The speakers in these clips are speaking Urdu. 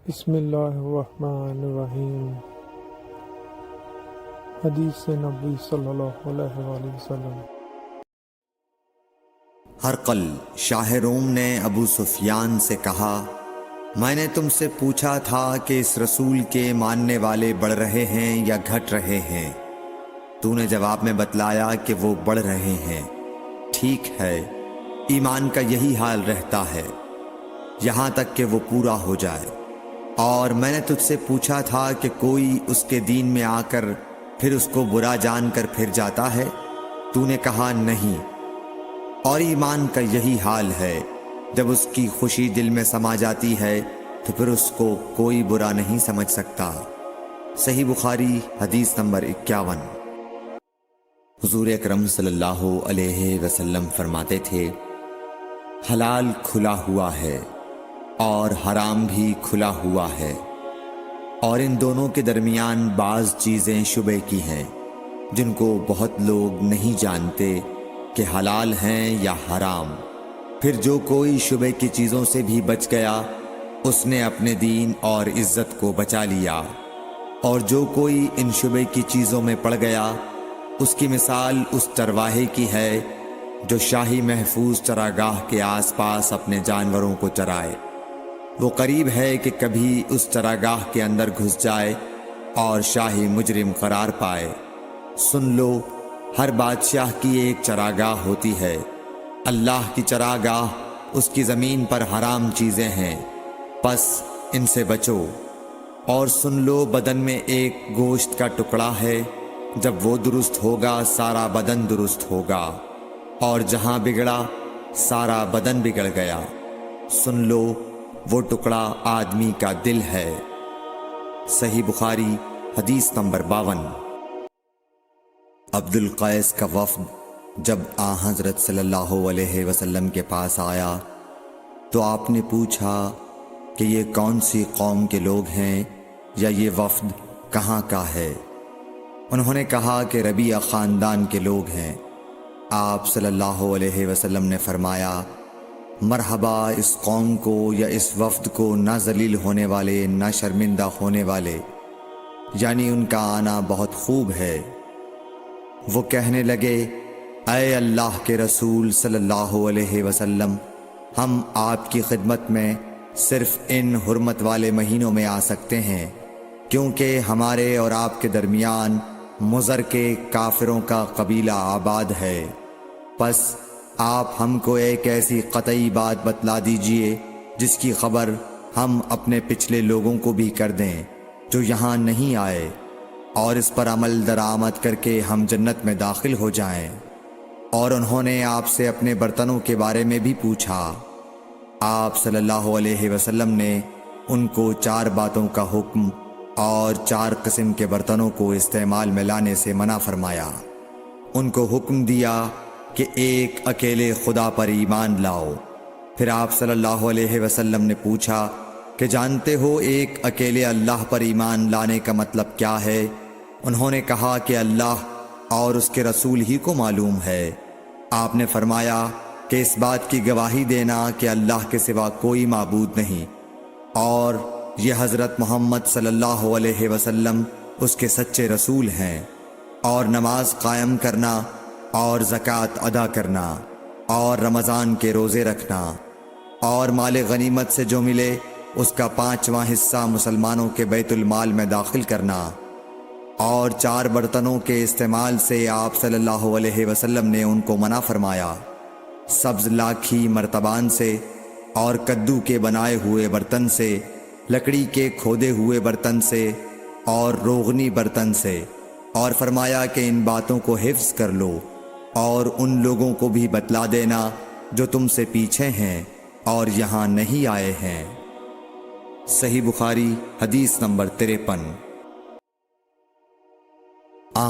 بسم اللہ الرحمن الرحیم۔ حدیث نبی صلی اللہ علیہ وآلہ وسلم۔ ہرقل شاہ روم نے ابو سفیان سے کہا، میں نے تم سے پوچھا تھا کہ اس رسول کے ماننے والے بڑھ رہے ہیں یا گھٹ رہے ہیں؟ تو نے جواب میں بتلایا کہ وہ بڑھ رہے ہیں۔ ٹھیک ہے، ایمان کا یہی حال رہتا ہے یہاں تک کہ وہ پورا ہو جائے۔ اور میں نے تجھ سے پوچھا تھا کہ کوئی اس کے دین میں آ کر پھر اس کو برا جان کر پھر جاتا ہے؟ تو نے کہا نہیں۔ اور ایمان کا یہی حال ہے، جب اس کی خوشی دل میں سما جاتی ہے تو پھر اس کو کوئی برا نہیں سمجھ سکتا۔ صحیح بخاری حدیث نمبر 51۔ حضور اکرم صلی اللہ علیہ وسلم فرماتے تھے، حلال کھلا ہوا ہے اور حرام بھی کھلا ہوا ہے، اور ان دونوں کے درمیان بعض چیزیں شبے کی ہیں جن کو بہت لوگ نہیں جانتے کہ حلال ہیں یا حرام۔ پھر جو کوئی شبے کی چیزوں سے بھی بچ گیا اس نے اپنے دین اور عزت کو بچا لیا، اور جو کوئی ان شبے کی چیزوں میں پڑ گیا اس کی مثال اس چرواہے کی ہے جو شاہی محفوظ چراگاہ کے آس پاس اپنے جانوروں کو چرائے۔ وہ قریب ہے کہ کبھی اس چراگاہ کے اندر گھس جائے اور شاہی مجرم قرار پائے۔ سن لو، ہر بادشاہ کی ایک چراگاہ ہوتی ہے، اللہ کی چراگاہ اس کی زمین پر حرام چیزیں ہیں، پس ان سے بچو۔ اور سن لو، بدن میں ایک گوشت کا ٹکڑا ہے، جب وہ درست ہوگا سارا بدن درست ہوگا، اور جہاں بگڑا سارا بدن بگڑ گیا۔ سن لو، وہ ٹکڑا آدمی کا دل ہے۔ صحیح بخاری حدیث نمبر 52۔ عبد القیس کا وفد جب حضرت صلی اللہ علیہ وسلم کے پاس آیا تو آپ نے پوچھا کہ یہ کون سی قوم کے لوگ ہیں یا یہ وفد کہاں کا ہے؟ انہوں نے کہا کہ ربیعہ خاندان کے لوگ ہیں۔ آپ صلی اللہ علیہ وسلم نے فرمایا، مرحبا اس قوم کو یا اس وفد کو، نہ ذلیل ہونے والے نہ شرمندہ ہونے والے، یعنی ان کا آنا بہت خوب ہے۔ وہ کہنے لگے، اے اللہ کے رسول صلی اللہ علیہ وسلم، ہم آپ کی خدمت میں صرف ان حرمت والے مہینوں میں آ سکتے ہیں، کیونکہ ہمارے اور آپ کے درمیان مضر کے کافروں کا قبیلہ آباد ہے۔ پس آپ ہم کو ایک ایسی قطعی بات بتلا دیجئے جس کی خبر ہم اپنے پچھلے لوگوں کو بھی کر دیں جو یہاں نہیں آئے، اور اس پر عمل درآمد کر کے ہم جنت میں داخل ہو جائیں۔ اور انہوں نے آپ سے اپنے برتنوں کے بارے میں بھی پوچھا۔ آپ صلی اللہ علیہ وسلم نے ان کو 4 باتوں کا حکم اور 4 قسم کے برتنوں کو استعمال میں لانے سے منع فرمایا۔ ان کو حکم دیا کہ ایک اکیلے خدا پر ایمان لاؤ۔ پھر آپ صلی اللہ علیہ وسلم نے پوچھا کہ جانتے ہو ایک اکیلے اللہ پر ایمان لانے کا مطلب کیا ہے؟ انہوں نے کہا کہ اللہ اور اس کے رسول ہی کو معلوم ہے۔ آپ نے فرمایا کہ اس بات کی گواہی دینا کہ اللہ کے سوا کوئی معبود نہیں، اور یہ حضرت محمد صلی اللہ علیہ وسلم اس کے سچے رسول ہیں، اور نماز قائم کرنا اور زکوٰۃ ادا کرنا اور رمضان کے روزے رکھنا، اور مال غنیمت سے جو ملے اس کا 5واں حصہ مسلمانوں کے بیت المال میں داخل کرنا، اور 4 برتنوں کے استعمال سے آپ صلی اللہ علیہ وسلم نے ان کو منع فرمایا، سبز لاکھی مرتبان سے، اور کدو کے بنائے ہوئے برتن سے، لکڑی کے کھودے ہوئے برتن سے، اور روغنی برتن سے، اور فرمایا کہ ان باتوں کو حفظ کر لو اور ان لوگوں کو بھی بتلا دینا جو تم سے پیچھے ہیں اور یہاں نہیں آئے ہیں۔ صحیح بخاری حدیث نمبر 53۔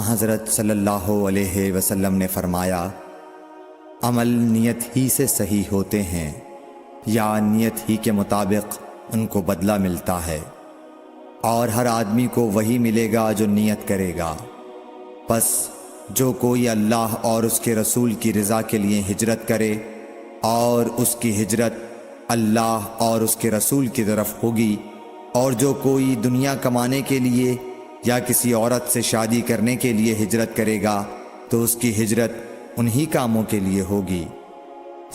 حضرت صلی اللہ علیہ وسلم نے فرمایا، عمل نیت ہی سے صحیح ہوتے ہیں یا نیت ہی کے مطابق ان کو بدلہ ملتا ہے، اور ہر آدمی کو وہی ملے گا جو نیت کرے گا۔ پس جو کوئی اللہ اور اس کے رسول کی رضا کے لیے ہجرت کرے اور اس کی ہجرت اللہ اور اس کے رسول کی طرف ہوگی اور جو کوئی دنیا کمانے کے لیے یا کسی عورت سے شادی کرنے کے لیے ہجرت کرے گا تو اس کی ہجرت انہی کاموں کے لیے ہوگی۔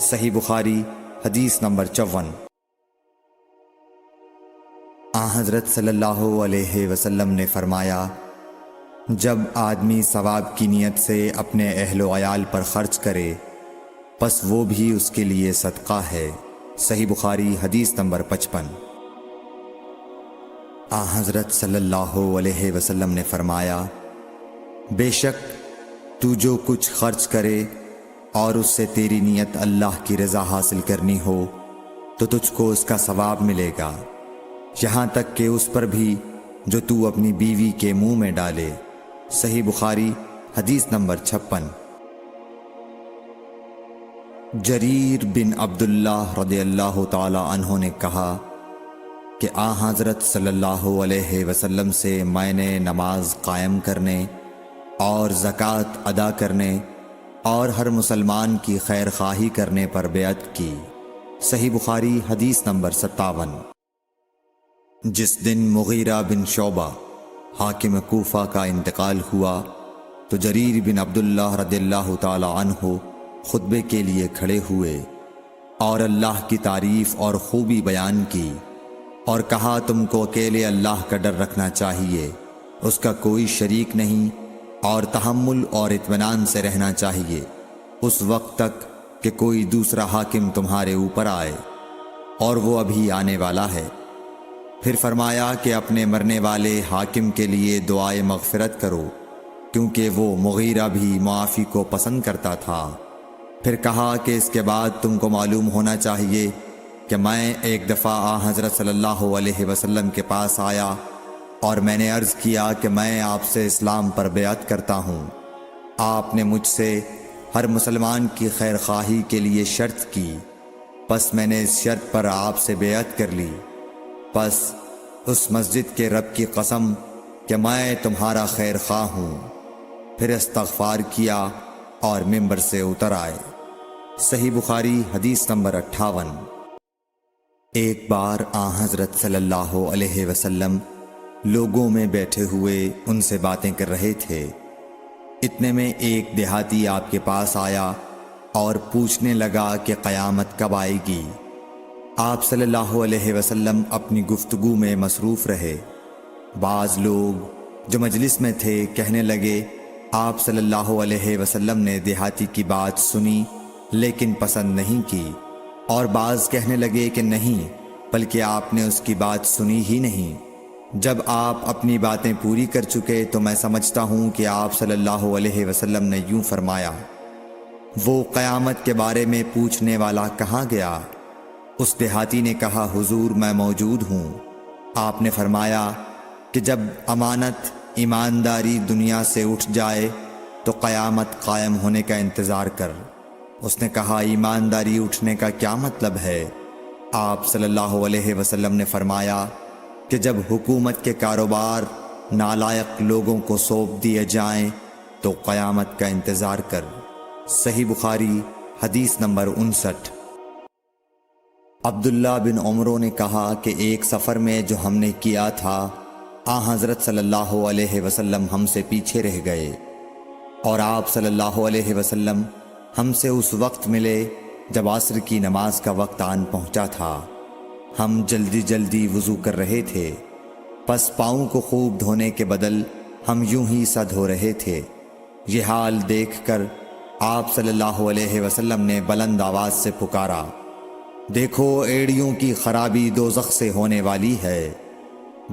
صحیح بخاری حدیث نمبر 54۔ حضرت صلی اللہ علیہ وسلم نے فرمایا، جب آدمی ثواب کی نیت سے اپنے اہل و عیال پر خرچ کرے پس وہ بھی اس کے لیے صدقہ ہے۔ صحیح بخاری حدیث نمبر 55۔ حضرت صلی اللہ علیہ وسلم نے فرمایا، بے شک تو جو کچھ خرچ کرے اور اس سے تیری نیت اللہ کی رضا حاصل کرنی ہو تو تجھ کو اس کا ثواب ملے گا، یہاں تک کہ اس پر بھی جو تو اپنی بیوی کے منہ میں ڈالے۔ صحیح بخاری حدیث نمبر 56۔ جریر بن عبداللہ رضی اللہ تعالی عنہ نے کہا کہ حضرت صلی اللہ علیہ وسلم سے میں نے نماز قائم کرنے اور زکوٰۃ ادا کرنے اور ہر مسلمان کی خیر خواہی کرنے پر بیعت کی۔ صحیح بخاری حدیث نمبر 57۔ جس دن مغیرہ بن شعبہ حاکم کوفہ کا انتقال ہوا تو جریر بن عبداللہ رضی اللہ تعالی عنہ خطبے کے لیے کھڑے ہوئے اور اللہ کی تعریف اور خوبی بیان کی اور کہا، تم کو اکیلے اللہ کا ڈر رکھنا چاہیے، اس کا کوئی شریک نہیں، اور تحمل اور اطمینان سے رہنا چاہیے اس وقت تک کہ کوئی دوسرا حاکم تمہارے اوپر آئے، اور وہ ابھی آنے والا ہے۔ پھر فرمایا کہ اپنے مرنے والے حاکم کے لیے دعائے مغفرت کرو، کیونکہ وہ مغیرہ بھی معافی کو پسند کرتا تھا۔ پھر کہا کہ اس کے بعد تم کو معلوم ہونا چاہیے کہ میں ایک دفعہ حضرت صلی اللہ علیہ وسلم کے پاس آیا اور میں نے عرض کیا کہ میں آپ سے اسلام پر بیعت کرتا ہوں۔ آپ نے مجھ سے ہر مسلمان کی خیر خواہی کے لیے شرط کی، پس میں نے اس شرط پر آپ سے بیعت کر لی۔ پس اس مسجد کے رب کی قسم کہ میں تمہارا خیر خواہ ہوں۔ پھر استغفار کیا اور ممبر سے اتر آئے۔ صحیح بخاری حدیث نمبر 58۔ ایک بار حضرت صلی اللہ علیہ وسلم لوگوں میں بیٹھے ہوئے ان سے باتیں کر رہے تھے، اتنے میں ایک دیہاتی آپ کے پاس آیا اور پوچھنے لگا کہ قیامت کب آئے گی۔ آپ صلی اللہ علیہ وسلم اپنی گفتگو میں مصروف رہے۔ بعض لوگ جو مجلس میں تھے کہنے لگے، آپ صلی اللہ علیہ وسلم نے دیہاتی کی بات سنی لیکن پسند نہیں کی، اور بعض کہنے لگے کہ نہیں، بلکہ آپ نے اس کی بات سنی ہی نہیں۔ جب آپ اپنی باتیں پوری کر چکے تو میں سمجھتا ہوں کہ آپ صلی اللہ علیہ وسلم نے یوں فرمایا، وہ قیامت کے بارے میں پوچھنے والا کہاں گیا؟ اس دیہاتی نے کہا، حضور میں موجود ہوں۔ آپ نے فرمایا کہ جب امانت ایمانداری دنیا سے اٹھ جائے تو قیامت قائم ہونے کا انتظار کر۔ اس نے کہا، ایمانداری اٹھنے کا کیا مطلب ہے؟ آپ صلی اللہ علیہ وسلم نے فرمایا کہ جب حکومت کے کاروبار نالائق لوگوں کو سونپ دیے جائیں تو قیامت کا انتظار کر۔ صحیح بخاری حدیث نمبر 59۔ عبداللہ بن عمرو نے کہا کہ ایک سفر میں جو ہم نے کیا تھا، حضرت صلی اللہ علیہ وسلم ہم سے پیچھے رہ گئے، اور آپ صلی اللہ علیہ وسلم ہم سے اس وقت ملے جب عصر کی نماز کا وقت آن پہنچا تھا۔ ہم جلدی جلدی وضو کر رہے تھے، پس پاؤں کو خوب دھونے کے بدل ہم یوں ہی سا دھو رہے تھے۔ یہ حال دیکھ کر آپ صلی اللہ علیہ وسلم نے بلند آواز سے پکارا، دیکھو ایڑیوں کی خرابی دوزخ سے ہونے والی ہے۔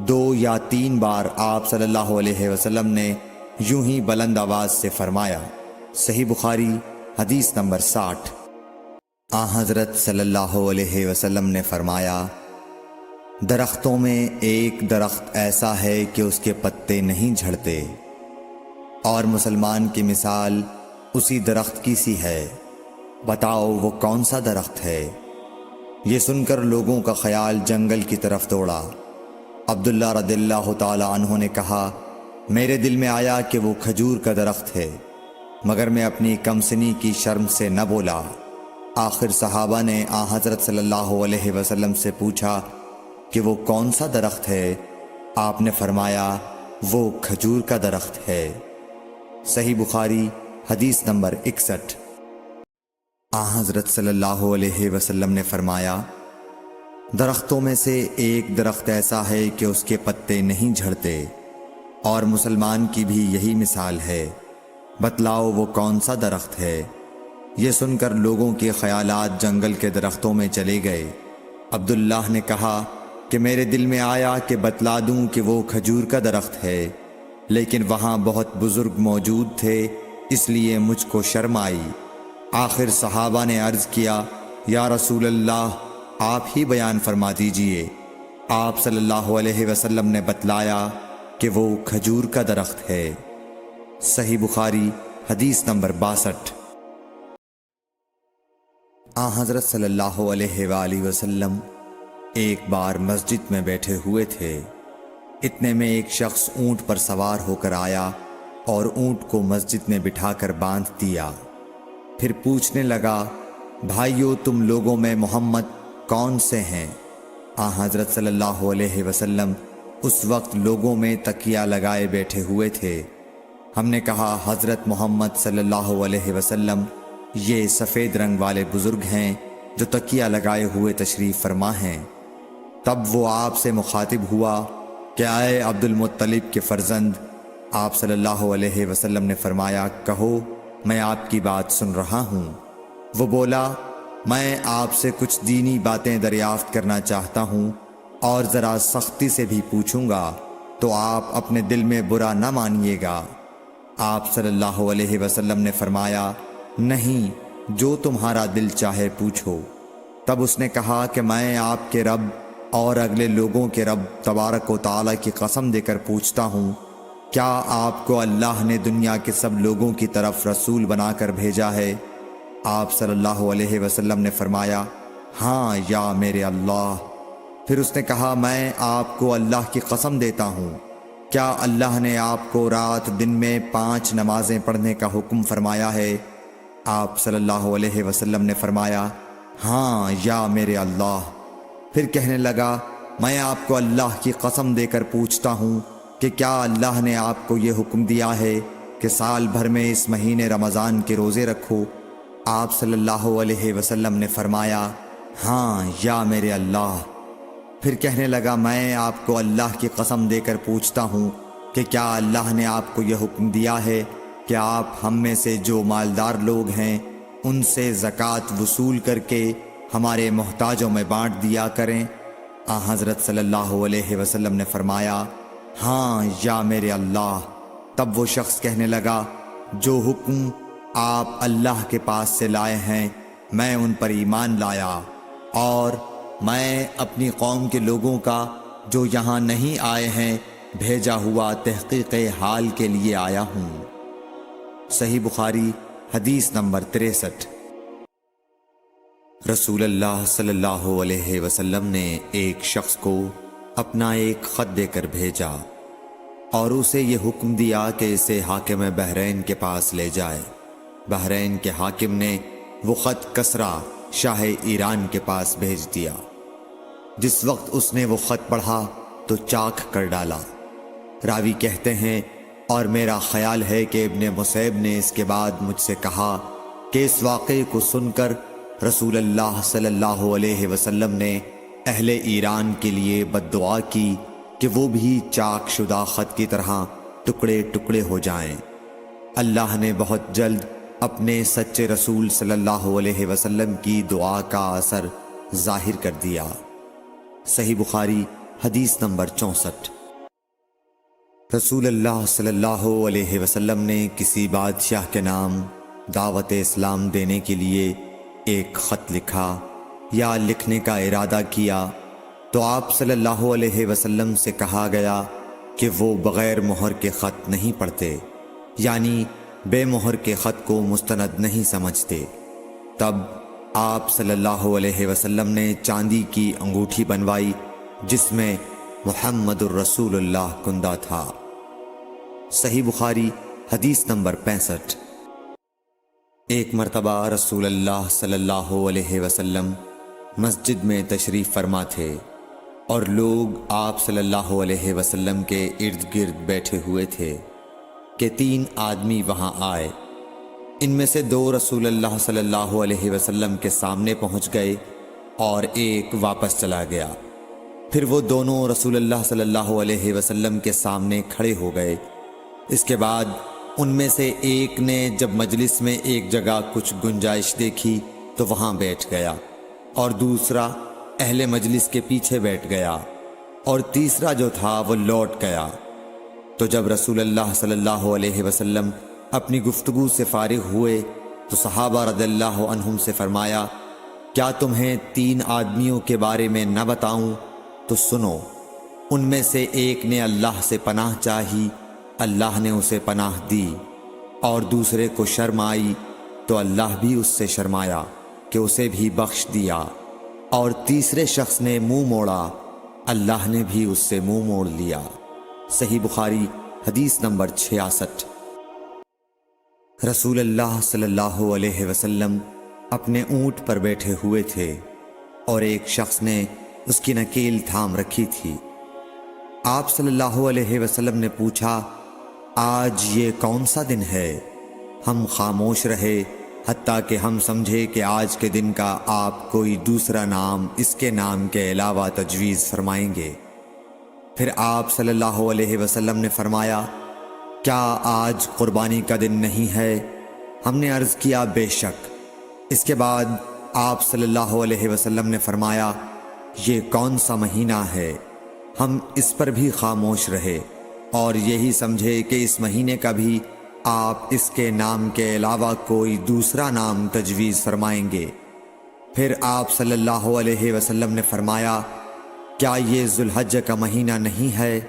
2 یا 3 بار آپ صلی اللہ علیہ وسلم نے یوں ہی بلند آواز سے فرمایا۔ صحیح بخاری حدیث نمبر 60۔ حضرت صلی اللہ علیہ وسلم نے فرمایا، درختوں میں ایک درخت ایسا ہے کہ اس کے پتے نہیں جھڑتے، اور مسلمان کی مثال اسی درخت کی سی ہے، بتاؤ وہ کون سا درخت ہے؟ یہ سن کر لوگوں کا خیال جنگل کی طرف دوڑا۔ عبداللہ رضی اللہ تعالی عنہ نے کہا، میرے دل میں آیا کہ وہ کھجور کا درخت ہے، مگر میں اپنی کمسنی کی شرم سے نہ بولا۔ آخر صحابہ نے حضرت صلی اللہ علیہ وسلم سے پوچھا کہ وہ کون سا درخت ہے؟ آپ نے فرمایا وہ کھجور کا درخت ہے۔ صحیح بخاری حدیث نمبر 61۔ حضرت صلی اللہ علیہ وسلم نے فرمایا درختوں میں سے ایک درخت ایسا ہے کہ اس کے پتے نہیں جھڑتے، اور مسلمان کی بھی یہی مثال ہے، بتلاؤ وہ کون سا درخت ہے؟ یہ سن کر لوگوں کے خیالات جنگل کے درختوں میں چلے گئے۔ عبداللہ نے کہا کہ میرے دل میں آیا کہ بتلا دوں کہ وہ کھجور کا درخت ہے، لیکن وہاں بہت بزرگ موجود تھے، اس لیے مجھ کو شرم آئی۔ آخر صحابہ نے عرض کیا یا رسول اللہ آپ ہی بیان فرما دیجئے۔ آپ صلی اللہ علیہ وسلم نے بتلایا کہ وہ کھجور کا درخت ہے۔ صحیح بخاری حدیث نمبر 62۔ حضرت صلی اللہ علیہ وآلہ وسلم ایک بار مسجد میں بیٹھے ہوئے تھے، اتنے میں ایک شخص اونٹ پر سوار ہو کر آیا اور اونٹ کو مسجد میں بٹھا کر باندھ دیا۔ پھر پوچھنے لگا بھائیو تم لوگوں میں محمد کون سے ہیں؟ حضرت صلی اللہ علیہ وسلم اس وقت لوگوں میں تکیہ لگائے بیٹھے ہوئے تھے۔ ہم نے کہا حضرت محمد صلی اللہ علیہ وسلم یہ سفید رنگ والے بزرگ ہیں جو تکیہ لگائے ہوئے تشریف فرما ہیں۔ تب وہ آپ سے مخاطب ہوا کہ اے عبد المطلب کے فرزند، آپ صلی اللہ علیہ وسلم نے فرمایا کہو میں آپ کی بات سن رہا ہوں۔ وہ بولا میں آپ سے کچھ دینی باتیں دریافت کرنا چاہتا ہوں اور ذرا سختی سے بھی پوچھوں گا تو آپ اپنے دل میں برا نہ مانیے گا۔ آپ صلی اللہ علیہ وسلم نے فرمایا نہیں، جو تمہارا دل چاہے پوچھو۔ تب اس نے کہا کہ میں آپ کے رب اور اگلے لوگوں کے رب تبارک و تعالیٰ کی قسم دے کر پوچھتا ہوں، کیا آپ کو اللہ نے دنیا کے سب لوگوں کی طرف رسول بنا کر بھیجا ہے؟ آپ صلی اللہ علیہ وسلم نے فرمایا ہاں یا میرے اللہ۔ پھر اس نے کہا میں آپ کو اللہ کی قسم دیتا ہوں، کیا اللہ نے آپ کو رات دن میں 5 نمازیں پڑھنے کا حکم فرمایا ہے؟ آپ صلی اللہ علیہ وسلم نے فرمایا ہاں یا میرے اللہ۔ پھر کہنے لگا میں آپ کو اللہ کی قسم دے کر پوچھتا ہوں کہ کیا اللہ نے آپ کو یہ حکم دیا ہے کہ سال بھر میں اس مہینے رمضان کے روزے رکھو؟ آپ صلی اللہ علیہ وسلم نے فرمایا ہاں یا میرے اللہ۔ پھر کہنے لگا میں آپ کو اللہ کی قسم دے کر پوچھتا ہوں کہ کیا اللہ نے آپ کو یہ حکم دیا ہے کہ آپ ہم میں سے جو مالدار لوگ ہیں ان سے زکوٰۃ وصول کر کے ہمارے محتاجوں میں بانٹ دیا کریں؟ حضرت صلی اللہ علیہ وسلم نے فرمایا ہاں یا میرے اللہ۔ تب وہ شخص کہنے لگا جو حکم آپ اللہ کے پاس سے لائے ہیں میں ان پر ایمان لایا، اور میں اپنی قوم کے لوگوں کا جو یہاں نہیں آئے ہیں بھیجا ہوا تحقیق حال کے لیے آیا ہوں۔ صحیح بخاری حدیث نمبر 63۔ رسول اللہ صلی اللہ علیہ وسلم نے ایک شخص کو اپنا ایک خط دے کر بھیجا اور اسے یہ حکم دیا کہ اسے حاکم بحرین کے پاس لے جائے۔ بحرین کے حاکم نے وہ خط کسریٰ شاہ ایران کے پاس بھیج دیا۔ جس وقت اس نے وہ خط پڑھا تو چاک کر ڈالا۔ راوی کہتے ہیں اور میرا خیال ہے کہ ابن مسیب نے اس کے بعد مجھ سے کہا کہ اس واقعے کو سن کر رسول اللہ صلی اللہ علیہ وسلم نے اہل ایران کے لیے بد دعا کی کہ وہ بھی چاک شدہ خط کی طرح ٹکڑے ٹکڑے ہو جائیں۔ اللہ نے بہت جلد اپنے سچے رسول صلی اللہ علیہ وسلم کی دعا کا اثر ظاہر کر دیا۔ صحیح بخاری حدیث نمبر 64۔ رسول اللہ صلی اللہ علیہ وسلم نے کسی بادشاہ کے نام دعوت اسلام دینے کے لیے ایک خط لکھا یا لکھنے کا ارادہ کیا تو آپ صلی اللہ علیہ وسلم سے کہا گیا کہ وہ بغیر مہر کے خط نہیں پڑھتے، یعنی بے مہر کے خط کو مستند نہیں سمجھتے۔ تب آپ صلی اللہ علیہ وسلم نے چاندی کی انگوٹھی بنوائی جس میں محمد الرسول اللہ کندہ تھا۔ صحیح بخاری حدیث نمبر 65۔ ایک مرتبہ رسول اللہ صلی اللہ علیہ وسلم مسجد میں تشریف فرما تھے۔ اور لوگ آپ صلی اللہ علیہ وسلم کے ارد گرد بیٹھے ہوئے تھے کہ 3 آدمی وہاں آئے۔ ان میں سے 2 رسول اللہ صلی اللہ علیہ وسلم کے سامنے پہنچ گئے اور ایک واپس چلا گیا۔ پھر وہ دونوں رسول اللہ صلی اللہ علیہ وسلم کے سامنے کھڑے ہو گئے۔ اس کے بعد ان میں سے ایک نے جب مجلس میں ایک جگہ کچھ گنجائش دیکھی تو وہاں بیٹھ گیا، اور دوسرا اہل مجلس کے پیچھے بیٹھ گیا، اور تیسرا جو تھا وہ لوٹ گیا۔ تو جب رسول اللہ صلی اللہ علیہ وسلم اپنی گفتگو سے فارغ ہوئے تو صحابہ رضی اللہ عنہم سے فرمایا، کیا تمہیں 3 آدمیوں کے بارے میں نہ بتاؤں؟ تو سنو۔ ان میں سے ایک نے اللہ سے پناہ چاہی، اللہ نے اسے پناہ دی، اور دوسرے کو شرم آئی تو اللہ بھی اس سے شرمایا کہ اسے بھی بخش دیا، اور تیسرے شخص نے منہ موڑا، اللہ نے بھی اس سے منہ موڑ لیا۔ صحیح بخاری حدیث نمبر 66۔ رسول اللہ صلی اللہ علیہ وسلم اپنے اونٹ پر بیٹھے ہوئے تھے اور ایک شخص نے اس کی نکیل تھام رکھی تھی۔ آپ صلی اللہ علیہ وسلم نے پوچھا، آج یہ کون سا دن ہے؟ ہم خاموش رہے حتیٰ کہ ہم سمجھے کہ آج کے دن کا آپ کوئی دوسرا نام اس کے نام کے علاوہ تجویز فرمائیں گے۔ پھر آپ صلی اللہ علیہ وسلم نے فرمایا، کیا آج قربانی کا دن نہیں ہے؟ ہم نے عرض کیا، بے شک۔ اس کے بعد آپ صلی اللہ علیہ وسلم نے فرمایا، یہ کون سا مہینہ ہے؟ ہم اس پر بھی خاموش رہے اور یہی سمجھے کہ اس مہینے کا بھی آپ اس کے نام کے علاوہ کوئی دوسرا نام تجویز فرمائیں گے۔ پھر آپ صلی اللہ علیہ وسلم نے فرمایا، کیا یہ ذو الحجہ کا مہینہ نہیں ہے؟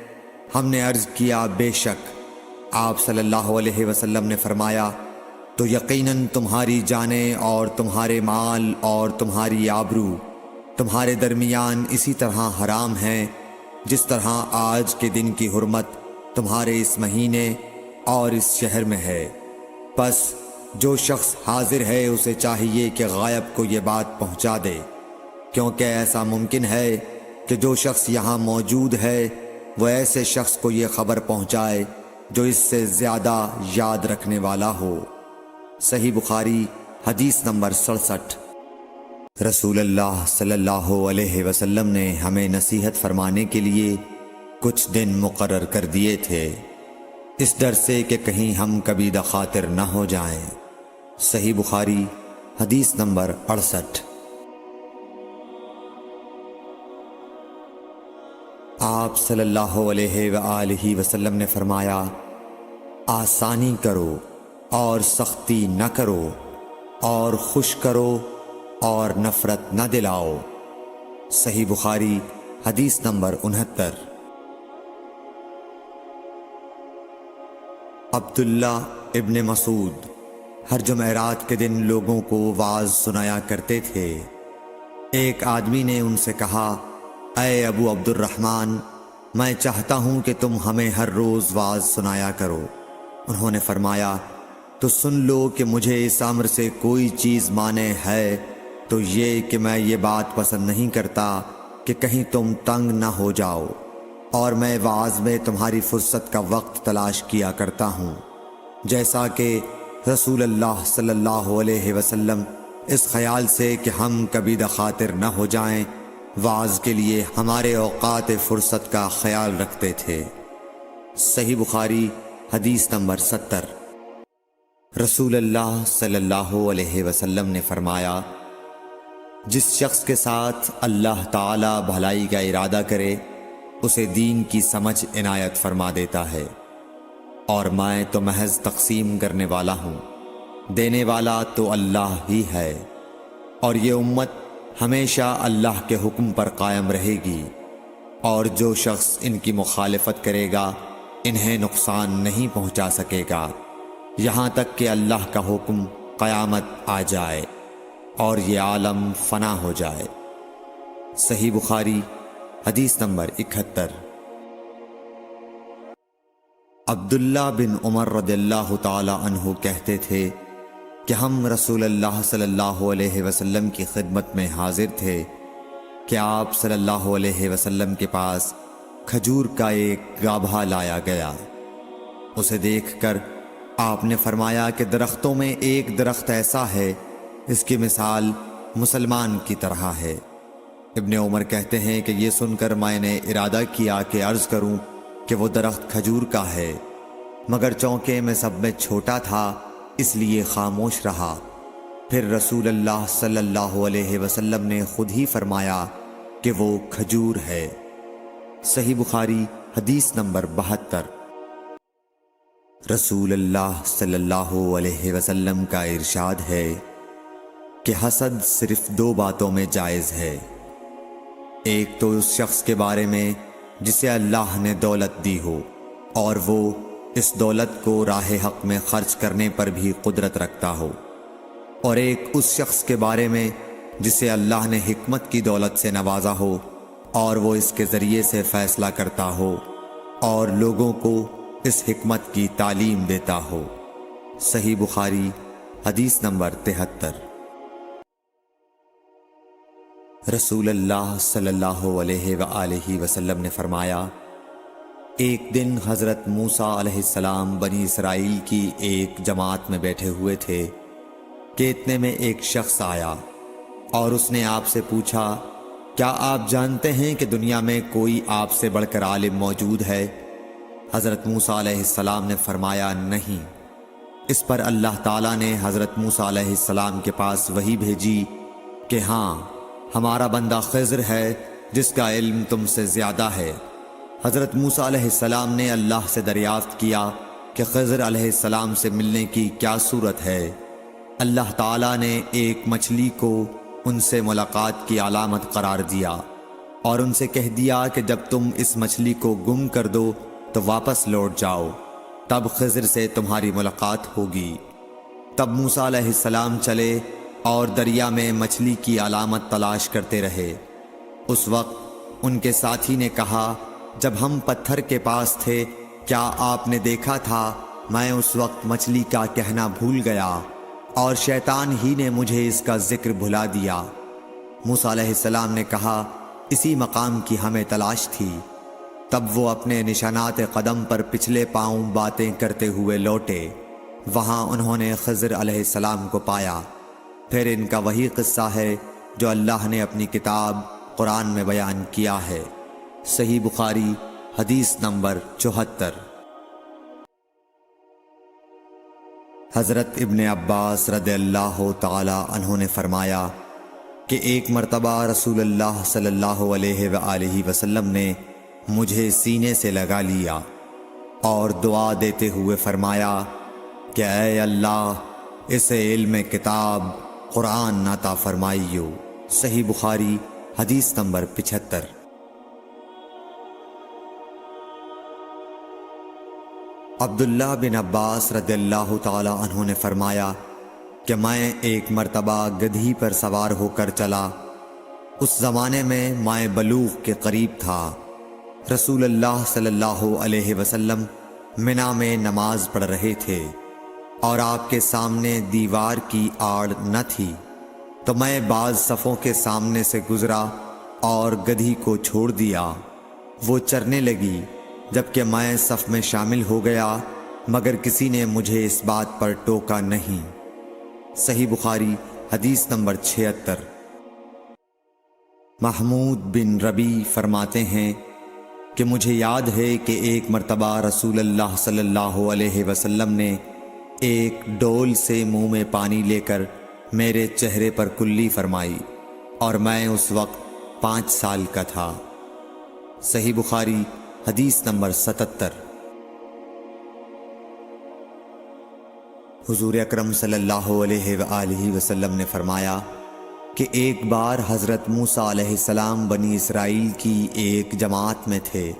ہم نے عرض کیا، بے شک۔ آپ صلی اللہ علیہ وسلم نے فرمایا، تو یقیناً تمہاری جانیں اور تمہارے مال اور تمہاری آبرو تمہارے درمیان اسی طرح حرام ہیں جس طرح آج کے دن کی حرمت تمہارے اس مہینے اور اس شہر میں ہے۔ پس جو شخص حاضر ہے اسے چاہیے کہ غائب کو یہ بات پہنچا دے، کیونکہ ایسا ممکن ہے کہ جو شخص یہاں موجود ہے وہ ایسے شخص کو یہ خبر پہنچائے جو اس سے زیادہ یاد رکھنے والا ہو۔ صحیح بخاری حدیث نمبر 67۔ رسول اللہ صلی اللہ علیہ وسلم نے ہمیں نصیحت فرمانے کے لیے کچھ دن مقرر کر دیے تھے، اس ڈر سے کہ کہیں ہم کبھی دخاطر نہ ہو جائیں۔ صحیح بخاری حدیث نمبر 68۔ آپ صلی اللہ علیہ وآلہ وسلم نے فرمایا، آسانی کرو اور سختی نہ کرو، اور خوش کرو اور نفرت نہ دلاؤ۔ صحیح بخاری حدیث نمبر 69۔ عبداللہ ابن مسعود ہر جمعرات کے دن لوگوں کو وعظ سنایا کرتے تھے۔ ایک آدمی نے ان سے کہا، اے ابو عبد الرحمن، میں چاہتا ہوں کہ تم ہمیں ہر روز وعظ سنایا کرو۔ انہوں نے فرمایا، تو سن لو کہ مجھے اس امر سے کوئی چیز مانع ہے تو یہ کہ میں یہ بات پسند نہیں کرتا کہ کہیں تم تنگ نہ ہو جاؤ، اور میں وعظ میں تمہاری فرصت کا وقت تلاش کیا کرتا ہوں، جیسا کہ رسول اللہ صلی اللہ علیہ وسلم اس خیال سے کہ ہم کبھی دخاطر نہ ہو جائیں وعظ کے لیے ہمارے اوقات فرصت کا خیال رکھتے تھے۔ صحیح بخاری حدیث نمبر 70۔ رسول اللہ صلی اللہ علیہ وسلم نے فرمایا، جس شخص کے ساتھ اللہ تعالی بھلائی کا ارادہ کرے اسے دین کی سمجھ عنایت فرما دیتا ہے، اور میں تو محض تقسیم کرنے والا ہوں، دینے والا تو اللہ ہی ہے، اور یہ امت ہمیشہ اللہ کے حکم پر قائم رہے گی، اور جو شخص ان کی مخالفت کرے گا انہیں نقصان نہیں پہنچا سکے گا یہاں تک کہ اللہ کا حکم قیامت آ جائے اور یہ عالم فنا ہو جائے۔ صحیح بخاری حدیث نمبر 71۔ عبداللہ بن عمر رضی اللہ تعالی عنہ کہتے تھے کہ ہم رسول اللہ صلی اللہ علیہ وسلم کی خدمت میں حاضر تھے کہ آپ صلی اللہ علیہ وسلم کے پاس کھجور کا ایک گابھا لایا گیا۔ اسے دیکھ کر آپ نے فرمایا کہ درختوں میں ایک درخت ایسا ہے اس کی مثال مسلمان کی طرح ہے۔ ابن عمر کہتے ہیں کہ یہ سن کر میں نے ارادہ کیا کہ عرض کروں کہ وہ درخت کھجور کا ہے، مگر چونکہ میں سب میں چھوٹا تھا اس لیے خاموش رہا۔ پھر رسول اللہ صلی اللہ علیہ وسلم نے خود ہی فرمایا کہ وہ کھجور ہے۔ صحیح بخاری حدیث نمبر 72۔ رسول اللہ صلی اللہ علیہ وسلم کا ارشاد ہے کہ حسد صرف دو باتوں میں جائز ہے، ایک تو اس شخص کے بارے میں جسے اللہ نے دولت دی ہو اور وہ اس دولت کو راہ حق میں خرچ کرنے پر بھی قدرت رکھتا ہو، اور ایک اس شخص کے بارے میں جسے اللہ نے حکمت کی دولت سے نوازا ہو اور وہ اس کے ذریعے سے فیصلہ کرتا ہو اور لوگوں کو اس حکمت کی تعلیم دیتا ہو۔ صحیح بخاری حدیث نمبر 73۔ رسول اللہ صلی اللہ علیہ وآلہ وسلم نے فرمایا، ایک دن حضرت موسیٰ علیہ السلام بنی اسرائیل کی ایک جماعت میں بیٹھے ہوئے تھے کہ اتنے میں ایک شخص آیا اور اس نے آپ سے پوچھا، کیا آپ جانتے ہیں کہ دنیا میں کوئی آپ سے بڑھ کر عالم موجود ہے؟ حضرت موسیٰ علیہ السلام نے فرمایا، نہیں۔ اس پر اللہ تعالیٰ نے حضرت موسیٰ علیہ السلام کے پاس وحی بھیجی کہ ہاں، ہمارا بندہ خضر ہے جس کا علم تم سے زیادہ ہے۔ حضرت موسیٰ علیہ السلام نے اللہ سے دریافت کیا کہ خضر علیہ السلام سے ملنے کی کیا صورت ہے؟ اللہ تعالیٰ نے ایک مچھلی کو ان سے ملاقات کی علامت قرار دیا اور ان سے کہہ دیا کہ جب تم اس مچھلی کو گم کر دو تو واپس لوٹ جاؤ، تب خضر سے تمہاری ملاقات ہوگی۔ تب موسیٰ علیہ السلام چلے اور دریا میں مچھلی کی علامت تلاش کرتے رہے۔ اس وقت ان کے ساتھی نے کہا، جب ہم پتھر کے پاس تھے کیا آپ نے دیکھا تھا؟ میں اس وقت مچھلی کا کہنا بھول گیا اور شیطان ہی نے مجھے اس کا ذکر بھلا دیا۔ موسیٰ علیہ السلام نے کہا، اسی مقام کی ہمیں تلاش تھی۔ تب وہ اپنے نشانات قدم پر پچھلے پاؤں باتیں کرتے ہوئے لوٹے۔ وہاں انہوں نے خضر علیہ السلام کو پایا۔ پھر ان کا وہی قصہ ہے جو اللہ نے اپنی کتاب قرآن میں بیان کیا ہے۔ صحیح بخاری حدیث نمبر 74۔ حضرت ابن عباس رضی اللہ تعالی عنہ نے فرمایا کہ ایک مرتبہ رسول اللہ صلی اللہ علیہ وآلہ وسلم نے مجھے سینے سے لگا لیا اور دعا دیتے ہوئے فرمایا کہ اے اللہ، اسے علم کتاب قرآن عطا فرمائیو۔ صحیح بخاری حدیث نمبر 75۔ عبداللہ بن عباس رضی اللہ تعالی عنہ نے فرمایا کہ میں ایک مرتبہ گدھی پر سوار ہو کر چلا۔ اس زمانے میں میں بلوغ کے قریب تھا۔ رسول اللہ صلی اللہ علیہ وسلم منی میں نماز پڑھ رہے تھے اور آپ کے سامنے دیوار کی آڑ نہ تھی، تو میں بعض صفوں کے سامنے سے گزرا اور گدھی کو چھوڑ دیا۔ وہ چرنے لگی، جبکہ میں صف میں شامل ہو گیا، مگر کسی نے مجھے اس بات پر ٹوکا نہیں۔ صحیح بخاری حدیث نمبر 76۔ محمود بن ربی فرماتے ہیں کہ مجھے یاد ہے کہ ایک مرتبہ رسول اللہ صلی اللہ علیہ وسلم نے ایک ڈول سے منہ میں پانی لے کر میرے چہرے پر کلی فرمائی اور میں اس وقت 5 سال کا تھا۔ صحیح بخاری حدیث نمبر 77۔ حضور اکرم صلی اللہ علیہ وآلہ وسلم نے فرمایا کہ ایک بار حضرت موسیٰ علیہ السلام بنی اسرائیل کی ایک جماعت میں تھے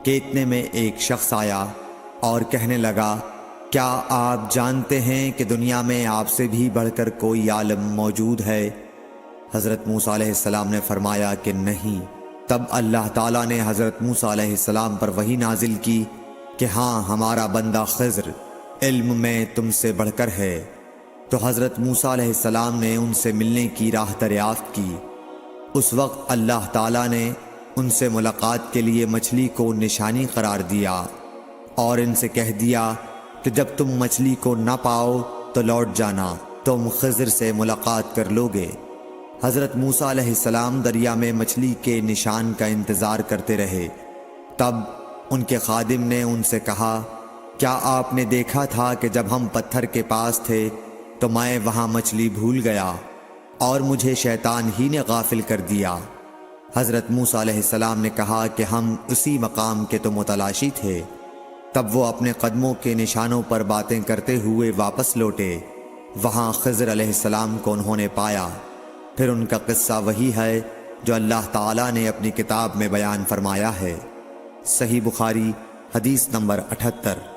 کہ اتنے میں ایک شخص آیا اور کہنے لگا، کیا آپ جانتے ہیں کہ دنیا میں آپ سے بھی بڑھ کر کوئی عالم موجود ہے؟ حضرت موسیٰ علیہ السلام نے فرمایا کہ نہیں۔ تب اللہ تعالیٰ نے حضرت موسیٰ علیہ السلام پر وحی نازل کی کہ ہاں، ہمارا بندہ خضر علم میں تم سے بڑھ کر ہے۔ تو حضرت موسیٰ علیہ السلام نے ان سے ملنے کی راہ دریافت کی اس وقت اللہ تعالیٰ نے ان سے ملاقات کے لیے مچھلی کو نشانی قرار دیا اور ان سے کہہ دیا کہ جب تم مچھلی کو نہ پاؤ تو لوٹ جانا، تم خضر سے ملاقات کر لوگے۔ حضرت موسیٰ علیہ السلام دریا میں مچھلی کے نشان کا انتظار کرتے رہے۔ تب ان کے خادم نے ان سے کہا، کیا آپ نے دیکھا تھا کہ جب ہم پتھر کے پاس تھے تو میں وہاں مچھلی بھول گیا اور مجھے شیطان ہی نے غافل کر دیا؟ حضرت موسیٰ علیہ السلام نے کہا کہ ہم اسی مقام کے تو متلاشی تھے۔ تب وہ اپنے قدموں کے نشانوں پر باتیں کرتے ہوئے واپس لوٹے۔ وہاں خضر علیہ السلام کو انہوں نے پایا۔ پھر ان کا قصہ وہی ہے جو اللہ تعالیٰ نے اپنی کتاب میں بیان فرمایا ہے۔ صحیح بخاری حدیث نمبر 78۔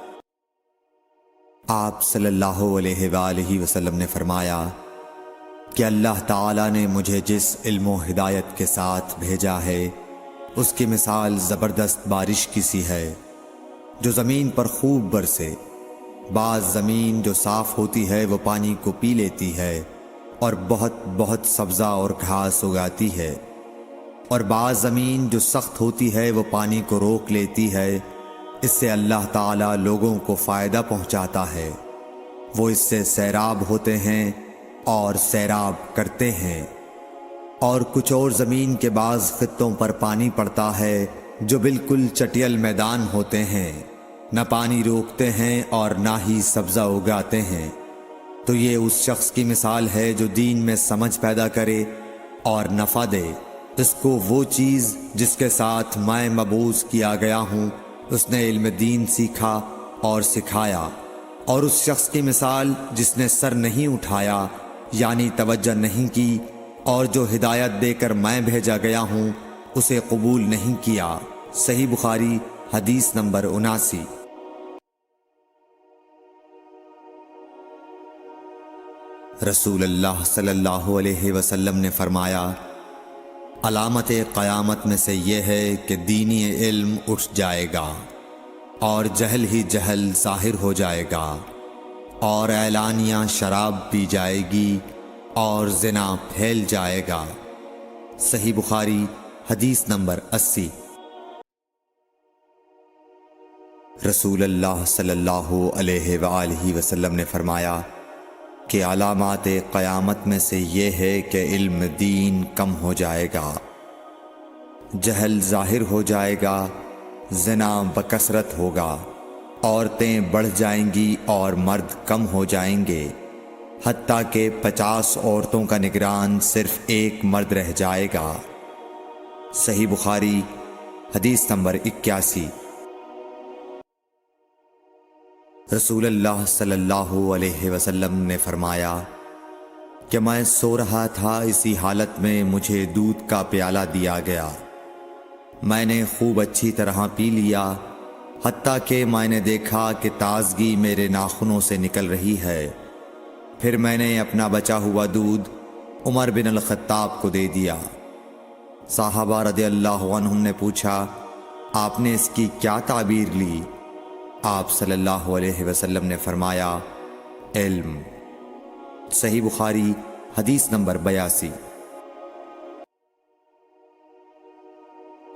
آپ صلی اللہ علیہ وآلہ وسلم نے فرمایا کہ اللہ تعالیٰ نے مجھے جس علم و ہدایت کے ساتھ بھیجا ہے اس کی مثال زبردست بارش کی سی ہے جو زمین پر خوب برسے۔ بعض زمین جو صاف ہوتی ہے وہ پانی کو پی لیتی ہے اور بہت سبزہ اور گھاس اگاتی ہے، اور بعض زمین جو سخت ہوتی ہے وہ پانی کو روک لیتی ہے۔ اس سے اللہ تعالیٰ لوگوں کو فائدہ پہنچاتا ہے، وہ اس سے سیراب ہوتے ہیں اور سیراب کرتے ہیں۔ اور کچھ اور زمین کے بعض خطوں پر پانی پڑتا ہے جو بالکل چٹیل میدان ہوتے ہیں، نہ پانی روکتے ہیں اور نہ ہی سبزہ اگاتے ہیں۔ تو یہ اس شخص کی مثال ہے جو دین میں سمجھ پیدا کرے اور نفع دے۔ اس کو وہ چیز جس کے ساتھ میں مبعوث کیا گیا ہوں اس نے علم دین سیکھا اور سکھایا، اور اس شخص کی مثال جس نے سر نہیں اٹھایا یعنی توجہ نہیں کی اور جو ہدایت دے کر میں بھیجا گیا ہوں اسے قبول نہیں کیا۔ صحیح بخاری حدیث نمبر 79۔ رسول اللہ صلی اللہ علیہ وسلم نے فرمایا، علامت قیامت میں سے یہ ہے کہ دینی علم اٹھ جائے گا اور جہل ہی جہل ظاہر ہو جائے گا، اور اعلانیہ شراب پی جائے گی اور زنا پھیل جائے گا۔ صحیح بخاری حدیث نمبر 80۔ رسول اللہ صلی اللہ علیہ وآلہ وسلم نے فرمایا کہ علامات قیامت میں سے یہ ہے کہ علم دین کم ہو جائے گا، جہل ظاہر ہو جائے گا، زنا بکثرت ہوگا، عورتیں بڑھ جائیں گی اور مرد کم ہو جائیں گے، حتیٰ کہ 50 عورتوں کا نگران صرف ایک مرد رہ جائے گا۔ صحیح بخاری حدیث نمبر 81۔ رسول اللہ صلی اللہ علیہ وسلم نے فرمایا کہ میں سو رہا تھا، اسی حالت میں مجھے دودھ کا پیالہ دیا گیا، میں نے خوب اچھی طرح پی لیا، حتیٰ کہ میں نے دیکھا کہ تازگی میرے ناخنوں سے نکل رہی ہے۔ پھر میں نے اپنا بچا ہوا دودھ عمر بن الخطاب کو دے دیا۔ صحابہ رضی اللہ عنہم نے پوچھا، آپ نے اس کی کیا تعبیر لی؟ آپ صلی اللہ علیہ وسلم نے فرمایا، علم۔ صحیح بخاری حدیث نمبر 82۔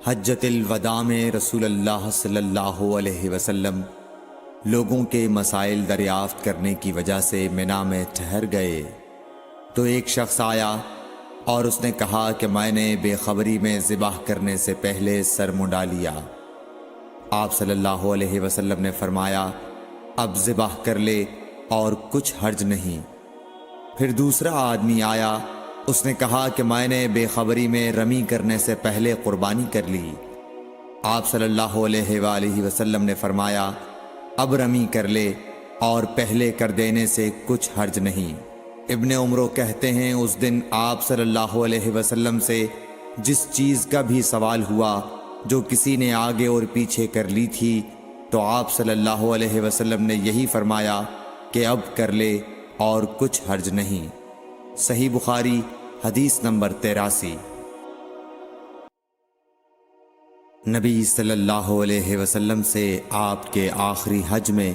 حجۃ الوداع میں رسول اللہ صلی اللہ علیہ وسلم لوگوں کے مسائل دریافت کرنے کی وجہ سے منا میں ٹھہر گئے تو ایک شخص آیا اور اس نے کہا کہ میں نے بے خبری میں ذبح کرنے سے پہلے سر منڈا لیا۔ آپ صلی اللہ علیہ وسلم نے فرمایا، اب ذبح کر لے اور کچھ حرج نہیں۔ پھر دوسرا آدمی آیا، اس نے کہا کہ میں نے بے خبری میں رمی کرنے سے پہلے قربانی کر لی۔ آپ صلی اللہ علیہ وآلہ وسلم نے فرمایا، اب رمی کر لے اور پہلے کر دینے سے کچھ حرج نہیں۔ ابن عمرو کہتے ہیں اس دن آپ صلی اللہ علیہ وسلم سے جس چیز کا بھی سوال ہوا جو کسی نے آگے اور پیچھے کر لی تھی تو آپ صلی اللہ علیہ وسلم نے یہی فرمایا کہ اب کر لے اور کچھ حرج نہیں۔ صحیح بخاری حدیث نمبر 83۔ نبی صلی اللہ علیہ وسلم سے آپ کے آخری حج میں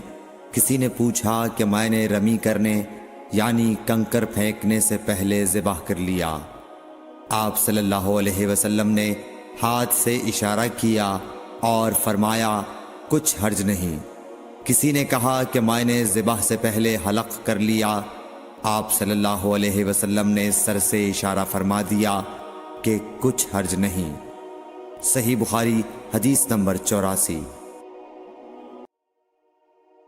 کسی نے پوچھا کہ میں نے رمی کرنے یعنی کنکر پھینکنے سے پہلے ذبح کر لیا۔ آپ صلی اللہ علیہ وسلم نے ہاتھ سے اشارہ کیا اور فرمایا کچھ حرج نہیں۔ کسی نے کہا کہ میں نے ذبح سے پہلے حلق کر لیا۔ آپ صلی اللہ علیہ وسلم نے سر سے اشارہ فرما دیا کہ کچھ حرج نہیں۔ صحیح بخاری حدیث نمبر 84۔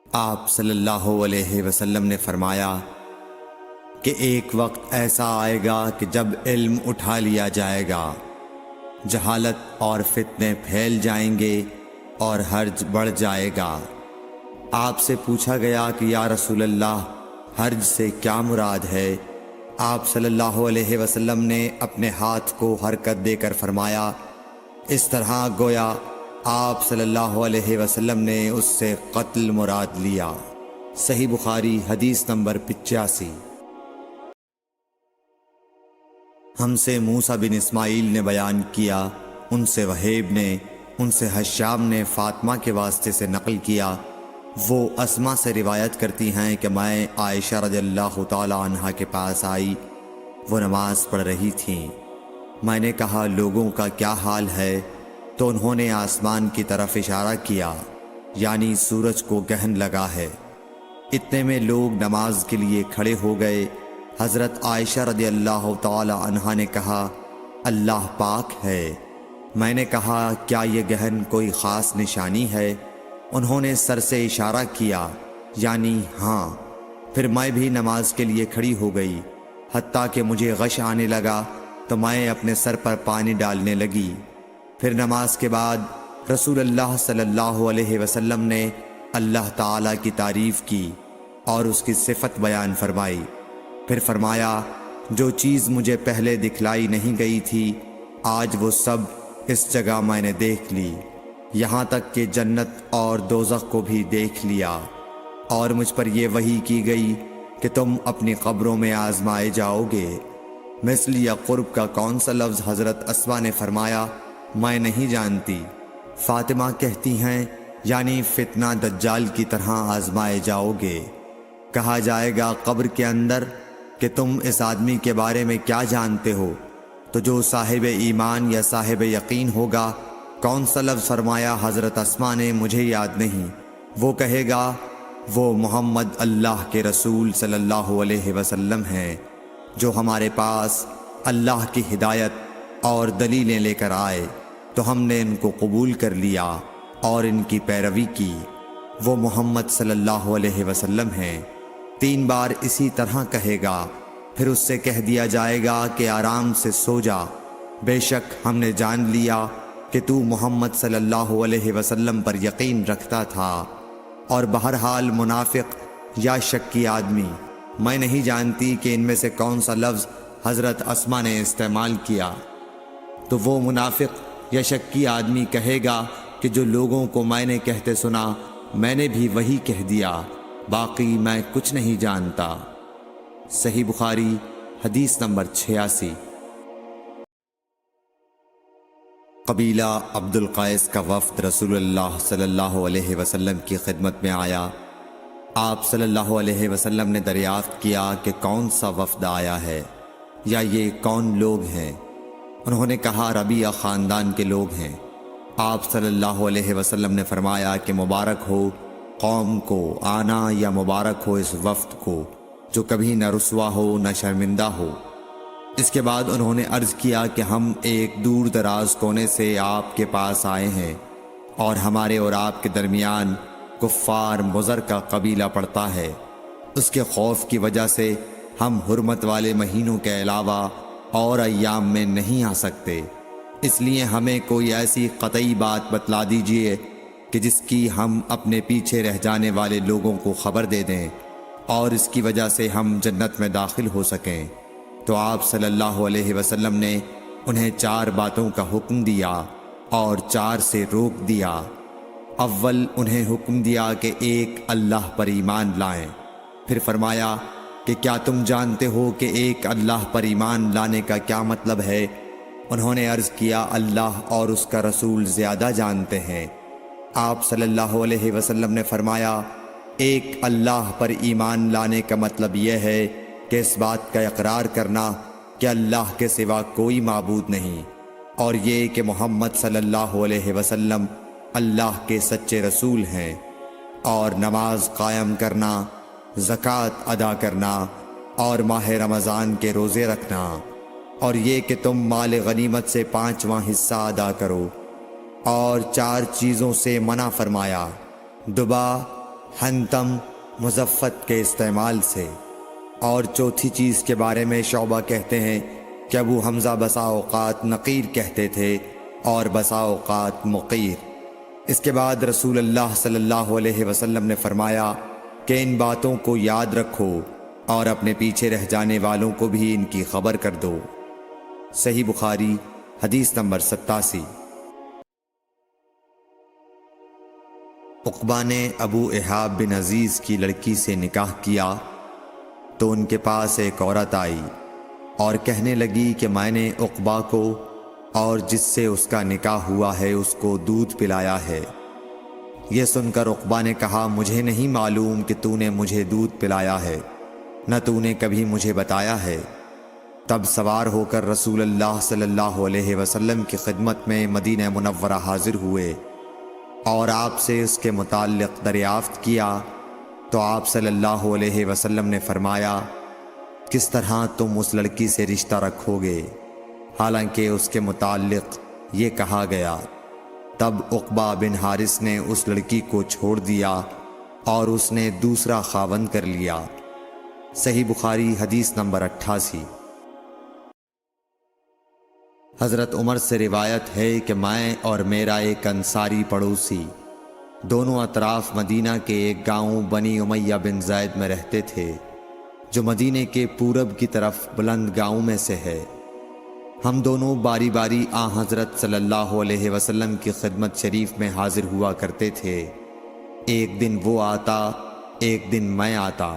آپ صلی اللہ علیہ وسلم نے فرمایا کہ ایک وقت ایسا آئے گا کہ جب علم اٹھا لیا جائے گا، جہالت اور فتنے پھیل جائیں گے اور حرج بڑھ جائے گا۔ آپ سے پوچھا گیا کہ یا رسول اللہ، حرج سے کیا مراد ہے؟ آپ صلی اللہ علیہ وسلم نے اپنے ہاتھ کو حرکت دے کر فرمایا، اس طرح گویا آپ صلی اللہ علیہ وسلم نے اس سے قتل مراد لیا۔ صحیح بخاری حدیث نمبر 85۔ ہم سے موسیٰ بن اسماعیل نے بیان کیا، ان سے وہیب نے، ان سے حشام نے فاطمہ کے واسطے سے نقل کیا۔ وہ اسما سے روایت کرتی ہیں کہ میں عائشہ رضی اللہ تعالی عنہا کے پاس آئی، وہ نماز پڑھ رہی تھیں۔ میں نے کہا لوگوں کا کیا حال ہے؟ تو انہوں نے آسمان کی طرف اشارہ کیا، یعنی سورج کو گہن لگا ہے۔ اتنے میں لوگ نماز کے لیے کھڑے ہو گئے۔ حضرت عائشہ رضی اللہ تعالی عنہا نے کہا اللہ پاک ہے۔ میں نے کہا کیا یہ گہن کوئی خاص نشانی ہے؟ انہوں نے سر سے اشارہ کیا، یعنی ہاں۔ پھر میں بھی نماز کے لیے کھڑی ہو گئی، حتیٰ کہ مجھے غش آنے لگا تو میں اپنے سر پر پانی ڈالنے لگی۔ پھر نماز کے بعد رسول اللہ صلی اللہ علیہ وسلم نے اللہ تعالیٰ کی تعریف کی اور اس کی صفت بیان فرمائی۔ پھر فرمایا جو چیز مجھے پہلے دکھلائی نہیں گئی تھی، آج وہ سب اس جگہ میں نے دیکھ لی، یہاں تک کہ جنت اور دوزخ کو بھی دیکھ لیا۔ اور مجھ پر یہ وحی کی گئی کہ تم اپنی قبروں میں آزمائے جاؤ گے۔ مثل یا قرب کا کون سا لفظ؟ حضرت اسما نے فرمایا میں نہیں جانتی۔ فاطمہ کہتی ہیں یعنی فتنہ دجال کی طرح آزمائے جاؤ گے۔ کہا جائے گا قبر کے اندر کہ تم اس آدمی کے بارے میں کیا جانتے ہو؟ تو جو صاحب ایمان یا صاحب یقین ہوگا۔ کون سا لفظ فرمایا؟ حضرت اسما نے مجھے یاد نہیں۔ وہ کہے گا وہ محمد اللہ کے رسول صلی اللہ علیہ وسلم ہیں، جو ہمارے پاس اللہ کی ہدایت اور دلیلیں لے کر آئے تو ہم نے ان کو قبول کر لیا اور ان کی پیروی کی۔ وہ محمد صلی اللہ علیہ وسلم ہیں۔ 3 بار اسی طرح کہے گا، پھر اس سے کہہ دیا جائے گا کہ آرام سے سو جا، بے شک ہم نے جان لیا کہ تو محمد صلی اللہ علیہ وسلم پر یقین رکھتا تھا۔ اور بہرحال منافق یا شکی آدمی، میں نہیں جانتی کہ ان میں سے کون سا لفظ حضرت اسما نے استعمال کیا۔ تو وہ منافق یا شکی آدمی کہے گا کہ جو لوگوں کو میں نے کہتے سنا میں نے بھی وہی کہہ دیا، باقی میں کچھ نہیں جانتا۔ صحیح بخاری حدیث نمبر 86۔ قبیلہ عبد القیس کا وفد رسول اللہ صلی اللہ علیہ وسلم کی خدمت میں آیا۔ آپ صلی اللہ علیہ وسلم نے دریافت کیا کہ کون سا وفد آیا ہے یا یہ کون لوگ ہیں؟ انہوں نے کہا ربیعہ خاندان کے لوگ ہیں۔ آپ صلی اللہ علیہ وسلم نے فرمایا کہ مبارک ہو قوم کو آنا، یا مبارک ہو اس وفد کو جو کبھی نہ رسوا ہو نہ شرمندہ ہو۔ اس کے بعد انہوں نے عرض کیا کہ ہم ایک دور دراز کونے سے آپ کے پاس آئے ہیں، اور ہمارے اور آپ کے درمیان کفار مضر کا قبیلہ پڑتا ہے۔ اس کے خوف کی وجہ سے ہم حرمت والے مہینوں کے علاوہ اور ایام میں نہیں آ سکتے، اس لیے ہمیں کوئی ایسی قطعی بات بتلا دیجئے کہ جس کی ہم اپنے پیچھے رہ جانے والے لوگوں کو خبر دے دیں اور اس کی وجہ سے ہم جنت میں داخل ہو سکیں۔ تو آپ صلی اللہ علیہ وسلم نے انہیں 4 باتوں کا حکم دیا اور 4 سے روک دیا۔ اول انہیں حکم دیا کہ ایک اللہ پر ایمان لائیں۔ پھر فرمایا کہ کیا تم جانتے ہو کہ ایک اللہ پر ایمان لانے کا کیا مطلب ہے؟ انہوں نے عرض کیا اللہ اور اس کا رسول زیادہ جانتے ہیں۔ آپ صلی اللہ علیہ وسلم نے فرمایا ایک اللہ پر ایمان لانے کا مطلب یہ ہے کہ اس بات کا اقرار کرنا کہ اللہ کے سوا کوئی معبود نہیں، اور یہ کہ محمد صلی اللہ علیہ وسلم اللہ کے سچے رسول ہیں، اور نماز قائم کرنا، زکوٰۃ ادا کرنا اور ماہ رمضان کے روزے رکھنا، اور یہ کہ تم مال غنیمت سے 5واں حصہ ادا کرو، اور 4 چیزوں سے منع فرمایا، دبا، حنتم، مزفت کے استعمال سے۔ اور چوتھی چیز کے بارے میں شعبہ کہتے ہیں کہ ابو حمزہ بسا اوقات نقیر کہتے تھے اور بسا اوقات مقیر۔ اس کے بعد رسول اللہ صلی اللہ علیہ وسلم نے فرمایا کہ ان باتوں کو یاد رکھو اور اپنے پیچھے رہ جانے والوں کو بھی ان کی خبر کر دو۔ صحیح بخاری حدیث نمبر 87۔ عقبہ نے ابو احاب بن عزیز کی لڑکی سے نکاح کیا تو ان کے پاس ایک عورت آئی اور کہنے لگی کہ میں نے عقبہ کو اور جس سے اس کا نکاح ہوا ہے اس کو دودھ پلایا ہے۔ یہ سن کر عقبہ نے کہا مجھے نہیں معلوم کہ تو نے مجھے دودھ پلایا ہے، نہ تو نے کبھی مجھے بتایا ہے۔ تب سوار ہو کر رسول اللہ صلی اللہ علیہ وسلم کی خدمت میں مدینہ منورہ حاضر ہوئے اور آپ سے اس کے متعلق دریافت کیا تو آپ صلی اللہ علیہ وسلم نے فرمایا کس طرح تم اس لڑکی سے رشتہ رکھو گے، حالانکہ اس کے متعلق یہ کہا گیا۔ تب عقبہ بن حارث نے اس لڑکی کو چھوڑ دیا اور اس نے دوسرا خاوند کر لیا۔ صحیح بخاری حدیث نمبر 88۔ حضرت عمر سے روایت ہے کہ میں اور میرا ایک انصاری پڑوسی دونوں اطراف مدینہ کے ایک گاؤں بنی امیہ بن زید میں رہتے تھے، جو مدینے کے پورب کی طرف بلند گاؤں میں سے ہے۔ ہم دونوں باری باری حضرت صلی اللہ علیہ وسلم کی خدمت شریف میں حاضر ہوا کرتے تھے۔ ایک دن وہ آتا، ایک دن میں آتا۔